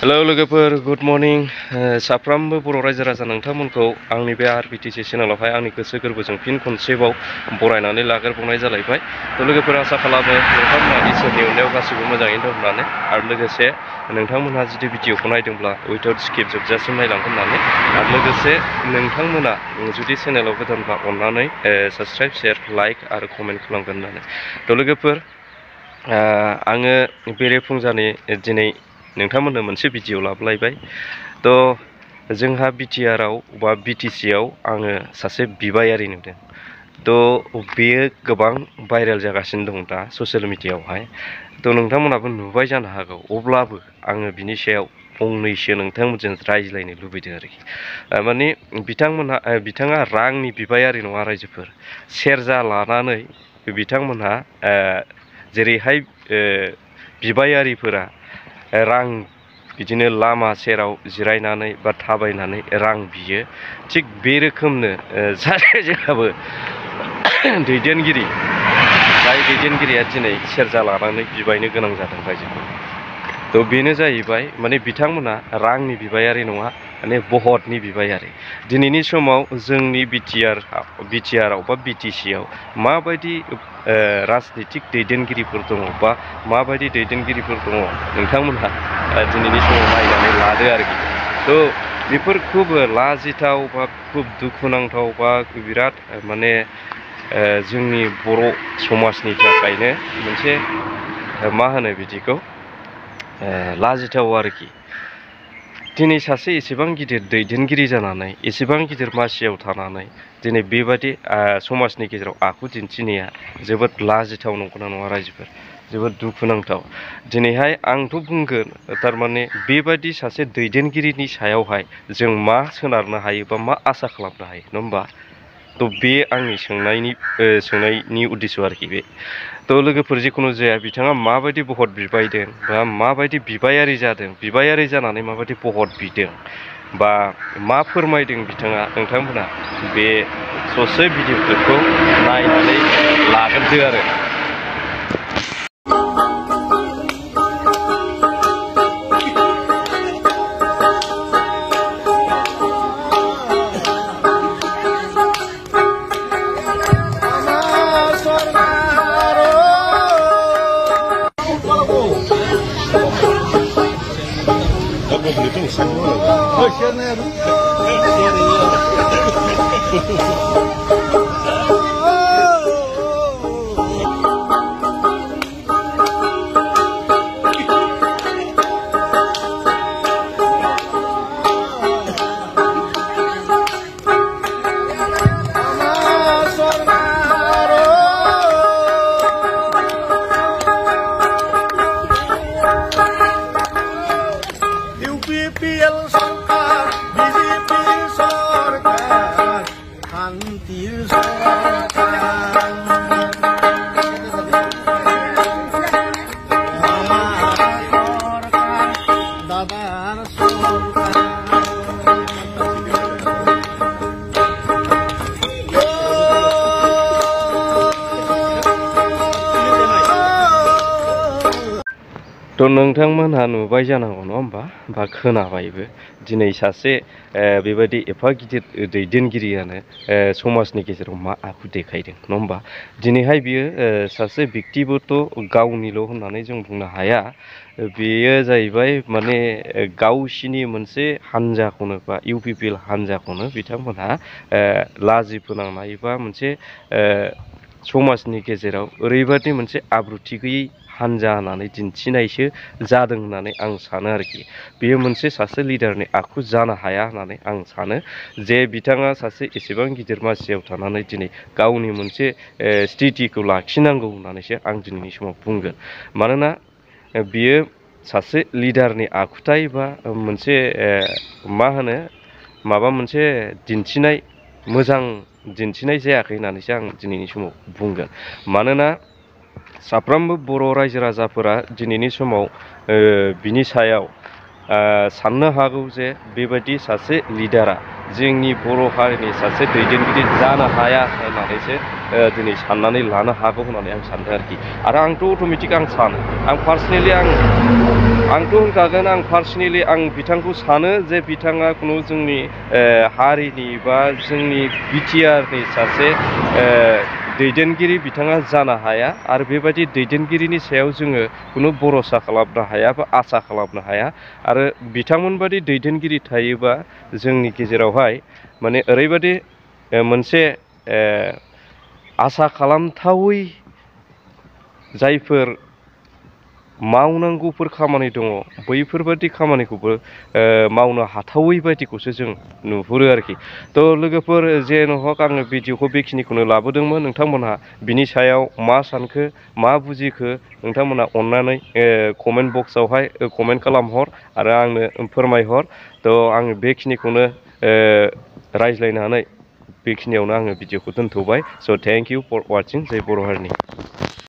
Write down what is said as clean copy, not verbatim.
Hello लोगोफोर good morning साफ्रोमबो बर' रायजो राजा नोंथांमोनखौ आंनि बे आरबिटिसि चेनेलावहाय आंनि गोसो गोरबोजों फिन खनसेबाव बरायनानै लाग्रोबावनाय जालायबाय। थ' लोगोफोर आसा खालामो नोंथांमोना इसोरनि अननायाव गासिबो मोजाङैनो दं होननानै आरो लोगोसे नोंथांमोनहा जुदि भिडिअखौ नायदोंब्ला उइदाउट स्किप जोबजासिम नायलांगोन होननानै आरो लोगोसे नोंथांमोना जुदि चेनेलाव गोदानब्ला अननानै साबस्क्राइब शेयार लाइक आरो कमेन्ट खालामगोन होननानै। थ' लोगोफोर आङो बेरेफुंजानि दिनै नोंथांमोननो मोनसे भिडिअ लाबोलायबाय। थ' जोंहा बिटिआरआव बा बिटिसिआव आङो सासे बिबायारि नुदों। थ' बेयो गोबां भाइरेल जागासिनो दं दा ससियेल मिडियाआवहाय। थ' नोंथांमोनाबो नुबाय जानो हागौ, अब्लाबो आङो बिनि सायाव फंनैसो नोंथांमोनजों रायज्लायनो लुबैदों आरोखि। माने बिथाङा रांनि बिबायारि नङा रायजोफोर। सेरजा लानानै बिथांमोनहा जेरैहाय बिबायारिफोरा रां बिदिनो लामा सेराव जिरायनानै बा थाबायनानै रां बियो, थिग बे रोखोमनो जोंहाबो दैदेनगिरि, जाय दैदेनगिरिया दिनै सेरजा लानानै बिबायनो गोनां जादों रायजोखौ। थ' बेनो जाहैबाय माने बिथांमोना रांनि बिबायारि नङा, माने बहतनि बिबायारि। दिनैनि समाव जोंनि बिटिआरआव बा बिटिसिआव माबायदि राजनितिक दैदेनगिरिफोर दङ बा माबायदि दैदेनगिरिफोर दङ नोंथांमोनहा दिनैनि समाव नायनानै लादो आरोखि। थ' बेफोर खुब लाजिथाव बा खुब दुखुनांथाव बा बिराद माने जोंनि बर' समाजनि थाखायनो मोनसे मा होनो बिदिखौ लाजिथाव आरोखि। दिनै सासे एसेबां गिदिर दैदेनगिरि जानानै, एसेबां गिदिर मासियाव थानानै दिनै बेबादि समाजनि गेजेराव आखु दिन्थिनाया जोबोद लाजिथाव, नंगौना नङा रायजोफोर? जोबोद दुखुनांथाव। दिनैहाय आंथ' बुंगोन थारमाने बेबादि सासे दैदेनगिरिनि सायावहाय जों मा सोनारनो हायो बा मा आसा खालामनो हायो, नङा होमबा? थ' बे आंनि सोंनायनि उद्देश्य आरोखि बे। थ' लोगोफोर जिखुनु जाया बिथाङा माबायदि भट बिबायदों बा माबायदि बिबायारि जादों, बिबायारि जानानै माबायदि भट बिदों बा मा फोरमायदों बिथाङा, नोंथांमोना बे ससे भिडिअ क्लिपखौ नायनानै लाग्रोदो आरो। थ' नोंथांमोनहा नुबाय जानांगौ, नङा होमबा? बा खोनाबायबो दिनै सासे बेबायदि एफा गिदिर दैदेनगिरियानो समाजनि गेजेराव मा आखु देखायदों, नङा होमबा? दिनैहाय बियो सासे व्यक्तिगत गावनिल' होननानै जों बुंनो हाया। बेयो जाहैबाय माने गावसिनि मोनसे हान्जाखौनो बा इउपिपिएल हान्जाखौनो बिथांमोनहा लाजि फोनांनाय बा मोनसे समाजनि गेजेराव ओरैबादि मोनसे आब्रुथि गैयै हान्जा होननानै दिन्थिनायसो जादों होननानै आं सानो आरोखि। बेयो मोनसे सासे लिडारनि आखु जानो हाया होननानै आं सानो। जे बिथाङा सासे एसेबां गिदिर मासियाव थानानै दिनै गावनि मोनसे स्थितिखौ लाखिनांगौ होननानैसो आं दिनैनि समाव बुंगोन। मानोना बियो सासे लिडारनि आखुथाय बा मोनसे मा होनो माबा मोनसे दिन्थिनाय, मोजां दिन्थिनाय जायाखै होननानैसो आं दिनैनि समाव बुंगोन। मानोना साफ्रोमबो बर' रायजो राजाफोरा दिनैनि समाव बिनि सायाव साननो हागौ जे बेबायदि सासे लिडारा जोंनि बर' हारिनि सासे दैदेनगिरि जानो हाया होननानैसो दिनै साननानै लानो हागौ होननानै आं सानदों आरोखि। आरो आंथ' अट'मेटिक आं सानो, आं पार्सनेलि आंथ' होनखागोन आं पार्सनेलि आं बिथांखौ सानो जे बिथाङा खुनु जोंनि हारिनि बा जोंनि बिटिआरनि सासे दैदेनगिरि बिथाङा जानो हाया आरो बेबायदि दैदेनगिरिनि सायाव जोङो खुनु भरसा खालामनो हाया बा आसा खालामनो हाया आरो बिथांमोनबादि दैदेनगिरि थायोबा जोंनि गेजेरावहाय माने ओरैबायदि मोनसे आसा खालामथावै जायफोर मावनांगौफोर खामानि दङ बैफोरबादि खामानिखौबो मावनो हाथावै बायदिखौसो जों नुहुरो आरोखि थ' लोगोफोर जेन हक आङो भिडिअखौ बेखिनिखौनो लाबोदोंमोन नोंथांमोनहा बिनि सायाव मा सानखो मा बुजिखो नोंथांमोनहा अननानै कमेन्ट बक्सआवहाय कमेन्ट खालामहर आरो आंनो फोरमायहर थ' आङो बेखिनिखौनो रायज्लायनानै बेखिनियावनो आङो भिडिअखौ दोनथ'बाय स' थेंक इउ फर वाचिं जय बर' हारिनि